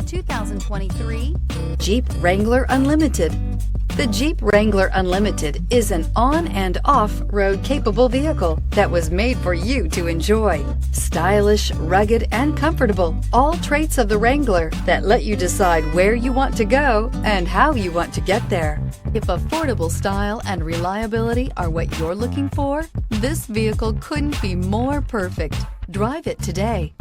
2023 Jeep Wrangler Unlimited. The Jeep Wrangler Unlimited is an on- and off-road capable vehicle that was made for you to enjoy. Stylish, rugged, and comfortable, all traits of the Wrangler that let you decide where you want to go and how you want to get there. If affordable style and reliability are what you're looking for, this vehicle couldn't be more perfect. Drive it today.